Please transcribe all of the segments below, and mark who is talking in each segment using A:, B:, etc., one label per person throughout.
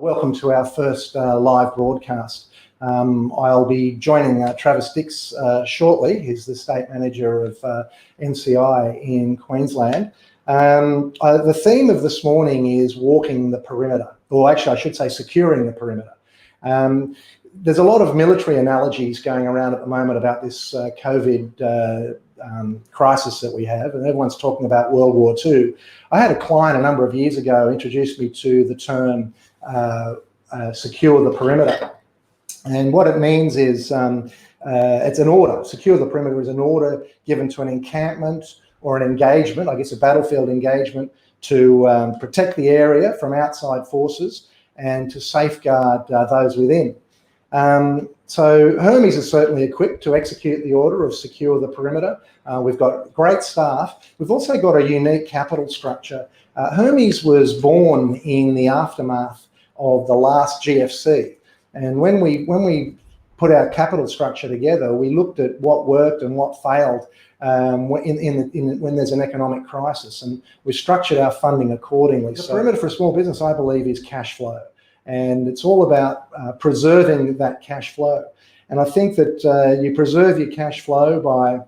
A: Welcome to our first live broadcast. I'll be joining Travis Dix shortly. He's the State Manager of NCI in Queensland. The theme of this morning is walking the perimeter, or actually I should say securing the perimeter. There's a lot of military analogies going around at the moment about this COVID crisis that we have, and everyone's talking about World War II. I had a client a number of years ago introduce me to the term secure the perimeter. And what it means is it's an order. Secure the perimeter is an order given to an encampment or an engagement, I guess a battlefield engagement, to protect the area from outside forces and to safeguard those within. So Hermes is certainly equipped to execute the order of secure the perimeter. We've got great staff. We've also got a unique capital structure. Hermes was born in the aftermath of the last GFC. And when we put our capital structure together, we looked at what worked and what failed when there's an economic crisis, and we structured our funding accordingly. The perimeter for a small business, I believe, is cash flow. And it's all about preserving that cash flow. And I think that you preserve your cash flow by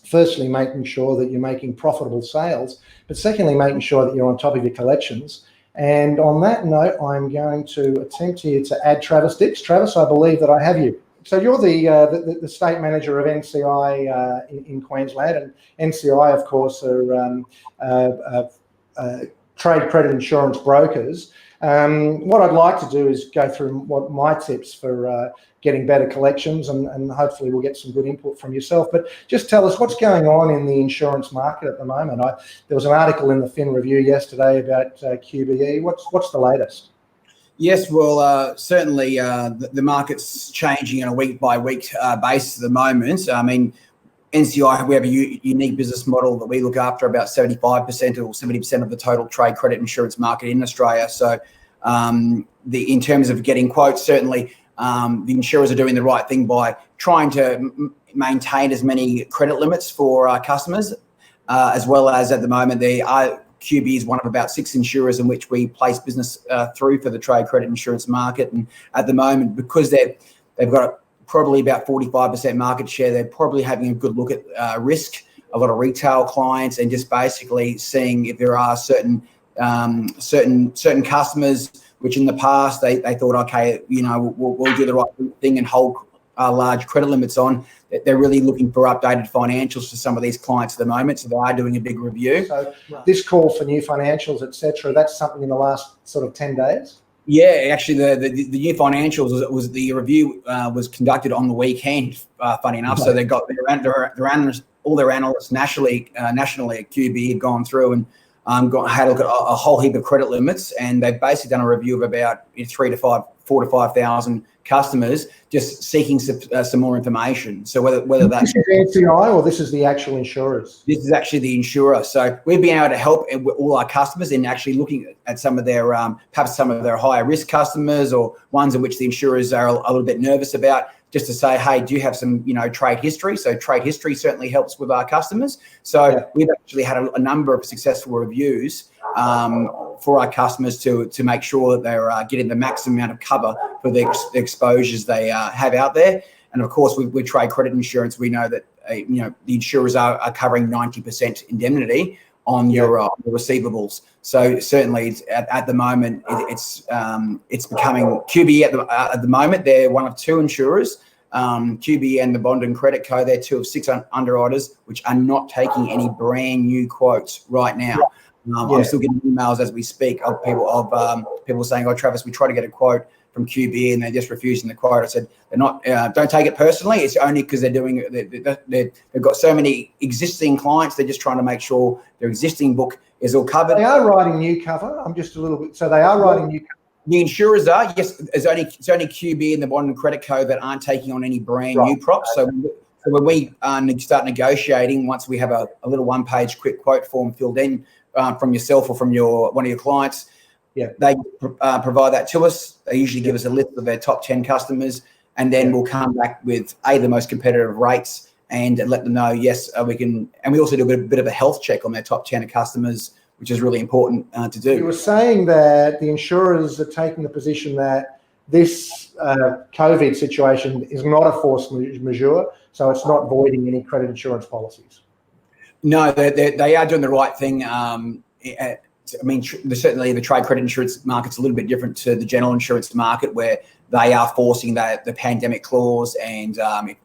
A: firstly making sure that you're making profitable sales, but secondly making sure that you're on top of your collections. And on that note, I'm going to attempt here to add Travis Dix. Travis, I believe that I have you. So you're the State Manager of NCI in Queensland, and NCI, of course, are trade credit insurance brokers. What I'd like to do is go through what my tips for getting better collections, and hopefully we'll get some good input from yourself. But just tell us what's going on in the insurance market at the moment. There was an article in the Fin Review yesterday about QBE. What's the latest?
B: Yes, well, certainly the market's changing on a week-by-week basis at the moment. I mean, NCI, we have a unique business model that we look after about 75% or 70% of the total trade credit insurance market in Australia. So in terms of getting quotes, certainly the insurers are doing the right thing by trying to maintain as many credit limits for our customers, as well as at the moment QBE is one of about 6 insurers in which we place business through for the trade credit insurance market. And at the moment, because they've got probably about 45% market share, they're probably having a good look at risk, a lot of retail clients, and just basically seeing if there are certain customers which in the past they thought, okay, we'll do the right thing and hold large credit limits on. They're really looking for updated financials for some of these clients at the moment, so they are doing a big review.
A: So this call for new financials, etc., that's something in the last sort of 10 days?
B: Yeah, actually, the new financials was the review was conducted on the weekend. Funny enough, so they got all their analysts nationally at QBE had gone through and had a look at a whole heap of credit limits, and they've basically done a review of about 4 to 5,000 customers, just seeking some more information. So whether that's
A: NCI or this is the actual insurers?
B: This is actually the insurer. So we've been able to help all our customers in actually looking at some of their perhaps some of their higher risk customers, or ones in which the insurers are a little bit nervous about, just to say, hey, do you have some trade history? So trade history certainly helps with our customers. So we've actually had a number of successful reviews for our customers to make sure that they're getting the maximum amount of cover for the exposures they have out there. And of course, with trade credit insurance, we know that the insurers are covering 90% indemnity on your receivables. So certainly, at the moment, it's becoming QBE at the moment. They're one of 2 insurers, QBE and the Bond and Credit Co. They're 2 of 6 underwriters which are not taking any brand new quotes right now. I'm still getting emails as we speak of people saying, "Oh, Travis, we tried to get a quote from QBE and they're just refusing the quote." I said, "They're not. Don't take it personally. It's only because they've got so many existing clients. They're just trying to make sure their existing book is all covered."
A: They are writing new cover. I'm just a little bit. So they are writing new cover.
B: The insurers are, yes. It's only QBE and the Bond and Credit Co. that aren't taking on any brand new props. So when we start negotiating, once we have a little one-page quick quote form filled in from yourself or from one of your clients, they provide that to us. They usually give us a list of their top 10 customers, and then we'll come back with the most competitive rates and let them know, yes, we can. And we also do a bit of a health check on their top 10 customers which is really important to do.
A: You were saying that the insurers are taking the position that this COVID situation is not a force majeure, so it's not voiding any credit insurance policies.
B: No, they are doing the right thing. Certainly the trade credit insurance market's a little bit different to the general insurance market, where they are forcing the pandemic clause and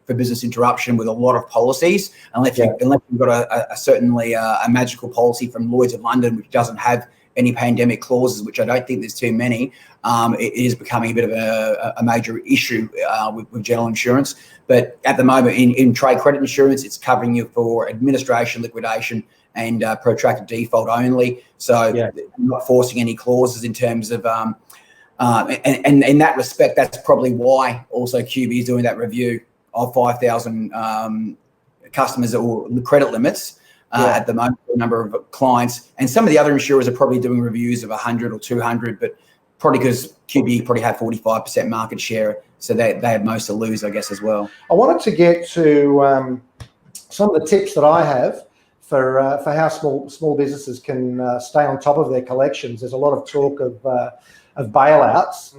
B: for business interruption with a lot of policies. Unless you've got a magical policy from Lloyd's of London, which doesn't have any pandemic clauses, which I don't think there's too many, it is becoming a bit of a major issue with general insurance. But at the moment, in trade credit insurance, it's covering you for administration, liquidation, and protracted default only. So not forcing any clauses in terms of, and in that respect, that's probably why also QB is doing that review of 5,000 customers or the credit limits at the moment, for a number of clients. And some of the other insurers are probably doing reviews of 100 or 200, but probably because QB probably had 45% market share, so they have most to lose, I guess, as well.
A: I wanted to get to some of the tips that I have for how small businesses can stay on top of their collections. There's a lot of talk of bailouts.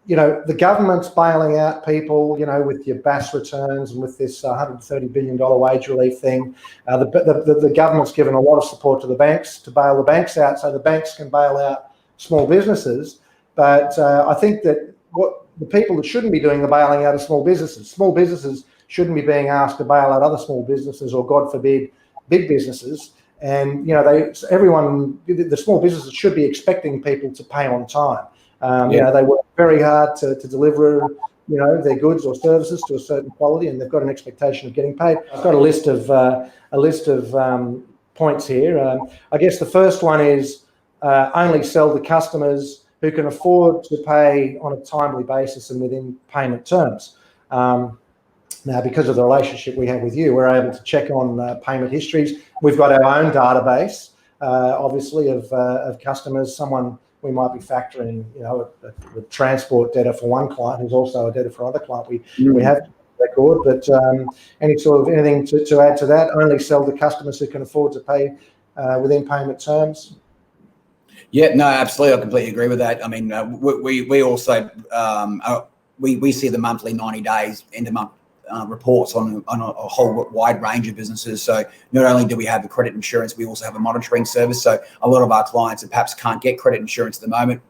A: You know, the government's bailing out people, you know, with your BAS returns and with this $130 billion wage relief thing. The government's given a lot of support to the banks to bail the banks out so the banks can bail out small businesses. But I think that what the people that shouldn't be doing the bailing out of small businesses shouldn't be being asked to bail out other small businesses or, God forbid, big businesses. And, you know, the small businesses should be expecting people to pay on time. You know, they work very hard to deliver, you know, their goods or services to a certain quality, and they've got an expectation of getting paid. I've got a list of points here. I guess the first one is only sell to customers who can afford to pay on a timely basis and within payment terms. Now, because of the relationship we have with you, we're able to check on payment histories. We've got our own database, obviously, of customers. Someone we might be factoring, you know, a transport debtor for one client who's also a debtor for another client. We have record, but anything to add to that? Only sell to customers who can afford to pay within payment terms.
B: Yeah, no, absolutely. I completely agree with that. I mean, we also we see the monthly 90 days end of month reports on a whole wide range of businesses. So not only do we have the credit insurance, we also have a monitoring service. So a lot of our clients that perhaps can't get credit insurance at the moment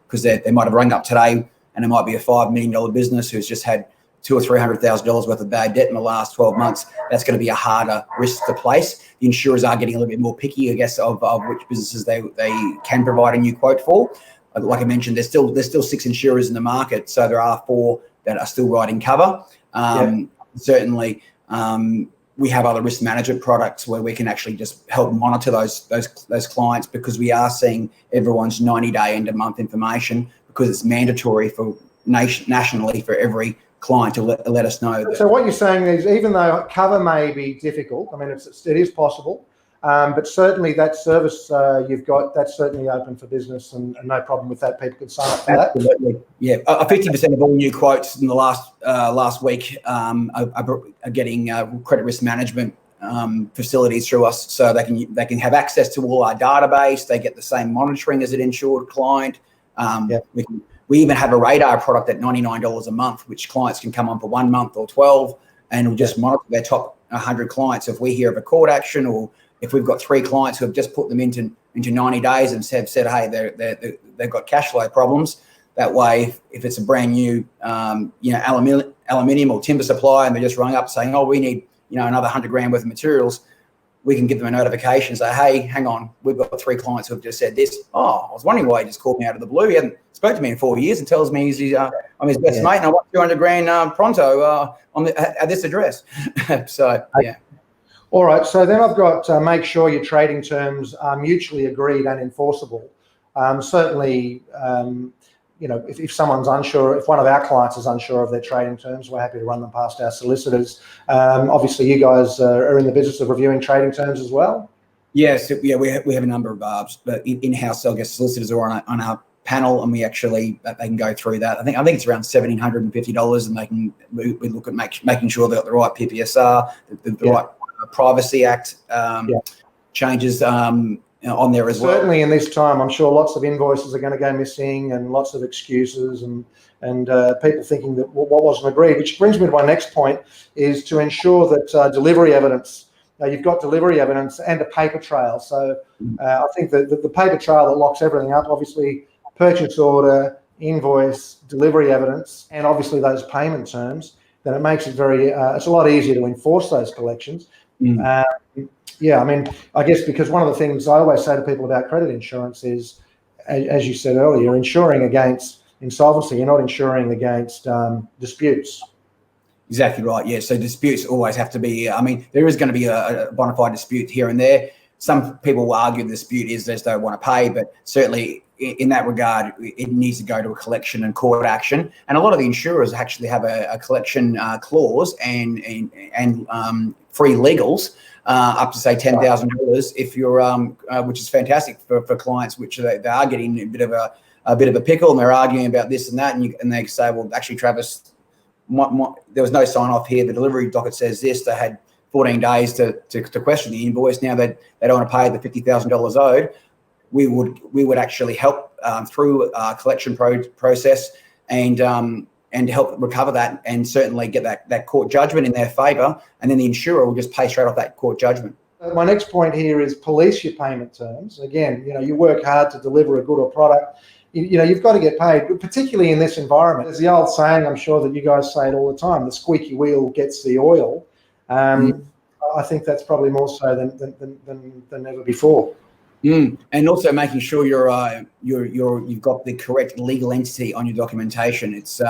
B: because they might have rung up today, and it might be a $5 million business who's just had $200,000 or $300,000 worth of bad debt in the last 12 months. That's going to be a harder risk to place. The insurers are getting a little bit more picky, I guess, of which businesses they can provide a new quote for. Like I mentioned, there's still 6 insurers in the market, so there are 4 that are still writing cover. Certainly, we have other risk management products where we can actually just help monitor those clients, because we are seeing everyone's 90-day end of month information, because it's mandatory for nationally for every client to let us know.
A: So what you're saying is, even though cover may be difficult, I mean, it is possible, but certainly that service you've got, that's certainly open for business, and no problem with that. People can sign up for that.
B: Absolutely. Yeah, 50% of all new quotes in the last week are getting credit risk management facilities through us, so they can have access to all our database. They get the same monitoring as an insured client. We even have a radar product at $99 a month, which clients can come on for 1 month or 12, and we'll just monitor their top 100 clients. If we hear of a court action, or if we've got 3 clients who have just put them into 90 days and said, hey, they've got cash flow problems. That way, if it's a brand new, aluminium or timber supply, and they just rung up saying, oh, we need, another $100,000 worth of materials, we can give them a notification and say, hey, hang on, we've got 3 clients who have just said this. Oh, I was wondering why he just called me out of the blue. He hadn't spoke to me in 4 years and tells me I'm his best mate and I want $200,000 pronto at this address. So, yeah.
A: All right. So then I've got make sure your trading terms are mutually agreed and enforceable. Certainly, if someone's unsure, if one of our clients is unsure of their trading terms, we're happy to run them past our solicitors. Obviously, you guys are in the business of reviewing trading terms as well.
B: Yes, we have a number of in-house, I guess, solicitors are on our panel, and they can go through that. I think it's around $1,750, and we look at making sure they've got the right PPSR, the right Privacy Act changes. on there as well.
A: Certainly in this time, I'm sure lots of invoices are going to go missing and lots of excuses and people thinking that what wasn't agreed, which brings me to my next point, is to ensure that delivery evidence, you've got delivery evidence and a paper trail. So I think that the paper trail that locks everything up, obviously purchase order, invoice, delivery evidence, and obviously those payment terms, then it makes it it's a lot easier to enforce those collections. Yeah, I mean, I guess because one of the things I always say to people about credit insurance is, as you said earlier, insuring against insolvency. You're not insuring against disputes.
B: Exactly right. Yeah. So disputes always have to be. I mean, there is going to be a bona fide dispute here and there. Some people will argue the dispute is they just don't want to pay, but certainly in that regard, it needs to go to a collection and court action. And a lot of the insurers actually have a collection clause and free legals up to say $10,000 if you're, which is fantastic for clients, which they are getting a bit of a pickle and they're arguing about this and that, and they say, well, actually, Travis, there was no sign off here. The delivery docket says this. They had 14 days to question the invoice. Now that they don't want to pay the $50,000 owed, we would actually help through a collection process and help recover that and certainly get that court judgment in their favour, and then the insurer will just pay straight off that court judgment.
A: My next point here is police your payment terms. Again, you work hard to deliver a good or product. You've got to get paid, particularly in this environment. There's the old saying, I'm sure that you guys say it all the time, the squeaky wheel gets the oil. I think that's probably more so than ever before.
B: And also making sure you've got the correct legal entity on your documentation. It's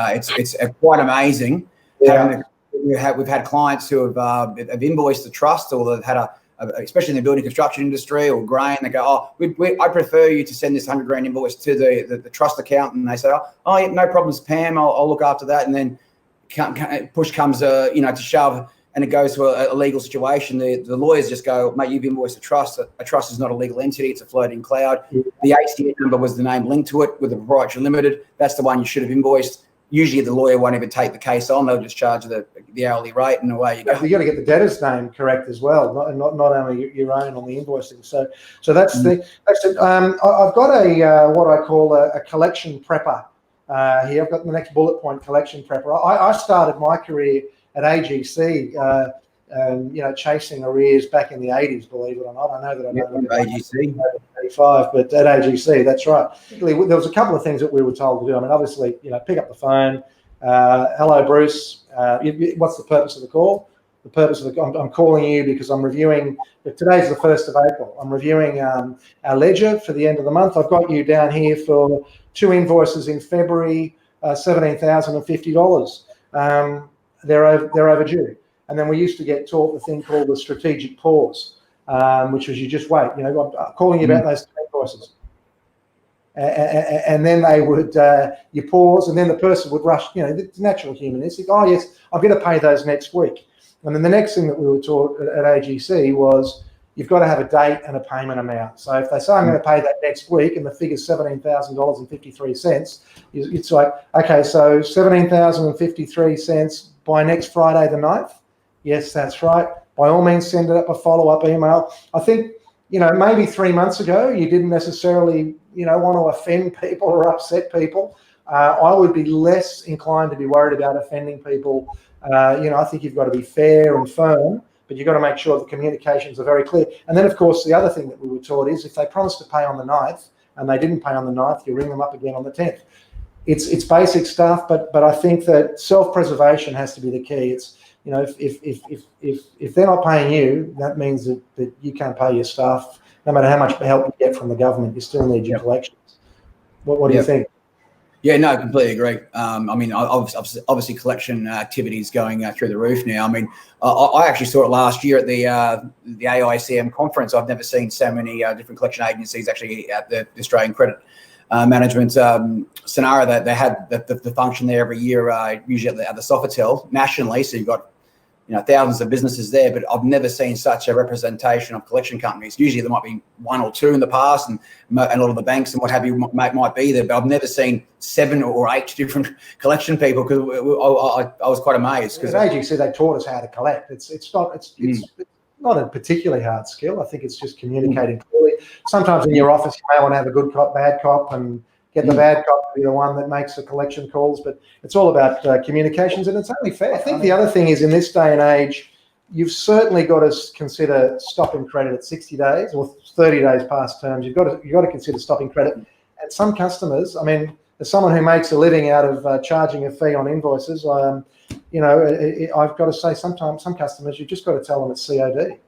B: quite amazing.
A: Yeah.
B: We've had clients who have invoiced the trust, or they've had especially in the building construction industry or grain, they go, I prefer you to send this $100,000 invoice to the trust account, and they say, oh yeah, no problems, Pam, I'll look after that. And then push comes to shove, and it goes to a legal situation. The lawyers just go, mate, you've invoiced a trust. A trust is not a legal entity. It's a floating cloud. The ACN number was the name linked to it with the proprietary limited. That's the one you should have invoiced. Usually the lawyer won't even take the case on. They'll just charge the hourly rate, and away you go.
A: You've got to get the debtor's name correct as well, not only your own on the invoicing. So that's it. I've got what I call a collection prepper here. I've got the next bullet point, collection prepper. I started my career at AGC, chasing arrears back in the 80s, believe it or not. I know that I know
B: AGC.
A: 85, but at AGC, that's right. There was a couple of things that we were told to do. I mean, obviously, pick up the phone. Hello, Bruce. What's the purpose of the call? The purpose of I'm calling you because I'm reviewing. Today's the 1st of April. I'm reviewing our ledger for the end of the month. I've got you down here for 2 invoices in February, $17,050. They're overdue. And then we used to get taught the thing called the strategic pause, which was you just wait. I'm calling you about those 2 invoices. And then they would, you pause, and then the person would rush. The natural human instinct. Oh yes, I'm going to pay those next week. And then the next thing that we were taught at AGC was you've got to have a date and a payment amount. So if they say I'm going to pay that next week and the figure's $17,053, it's like, okay, so $17,053 by next Friday the 9th. Yes, that's right. By all means, send up a follow-up email. I think, maybe 3 months ago, you didn't necessarily, want to offend people or upset people. I would be less inclined to be worried about offending people. I think you've got to be fair and firm, but you've got to make sure the communications are very clear. And then, of course, the other thing that we were taught is if they promised to pay on the 9th and they didn't pay on the 9th, you ring them up again on the 10th. It's basic stuff, but I think that self-preservation has to be the key. It's, if they're not paying you, that means that you can't pay your staff. No matter how much help you get from the government, you still need your collections. What do you think?
B: Yeah, no, completely agree. I mean, obviously collection activities going through the roof now. I mean, I actually saw it last year at the AICM conference. I've never seen so many different collection agencies actually at the Australian Credit Management scenario. That they had the function there every year, usually at the Sofitel nationally. So you've got thousands of businesses there, but I've never seen such a representation of collection companies. Usually there might be 1 or 2 in the past, and a lot of the banks and what have you might be there, but I've never seen 7 or 8 different collection people, because I was quite amazed.
A: Because AGC, they taught us how to collect. It's not a particularly hard skill. I think it's just communicating clearly. Sometimes in your office, you may want to have a good cop, bad cop, and get the bad cop to be the one that makes the collection calls. But it's all about communications, and it's only fair. I think the other thing is, in this day and age, you've certainly got to consider stopping credit at 60 days or 30 days past terms. You've got to consider stopping credit. And some customers, I mean, as someone who makes a living out of charging a fee on invoices, you know, I've got to say, sometimes some customers, you've just got to tell them it's COD.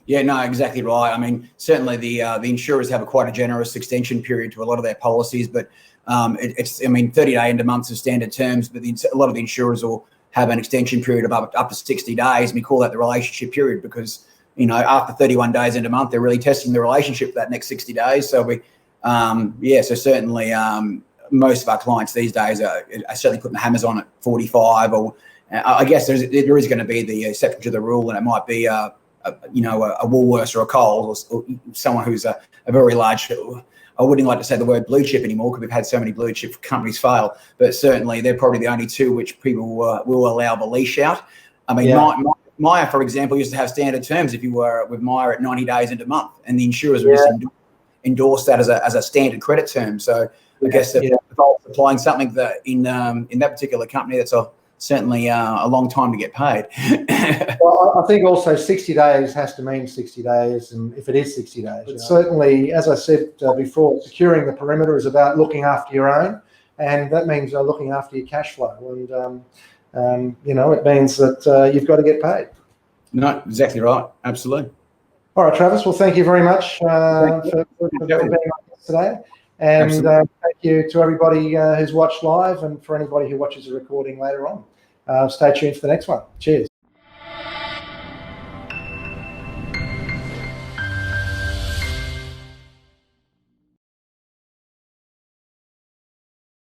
B: Yeah, no, exactly right. I mean, certainly the insurers have quite a generous extension period to a lot of their policies, but it's, I mean, 30-day end of months is standard terms, but a lot of the insurers will have an extension period of up to 60 days. And we call that the relationship period because, you know, after 31 days end of month, they're really testing the relationship for that next 60 days. So so certainly most of our clients these days are certainly putting the hammers on at 45, or I guess there is going to be the exception to the rule, and it might be a Woolworths or a Coles or someone who's a very large. I wouldn't like to say the word blue chip anymore because we've had so many blue chip companies fail, but certainly they're probably the only two which people will allow the leash out. I mean, Maya, for example, used to have standard terms if you were with Maya at 90 days into a month, and the insurers would just endorse that as a standard credit term. So I guess if I was applying something that in that particular company, that's certainly a long time to get paid.
A: Well, I think also 60 days has to mean 60 days, and if it is 60 days, but certainly, as I said before, securing the perimeter is about looking after your own, and that means looking after your cash flow, and you know, it means that you've got to get paid.
B: No, exactly right. Absolutely.
A: All right, Travis. Well, thank you very much for being on today. And thank you to everybody who's watched live, and for anybody who watches the recording later on. Stay tuned for the next one. Cheers.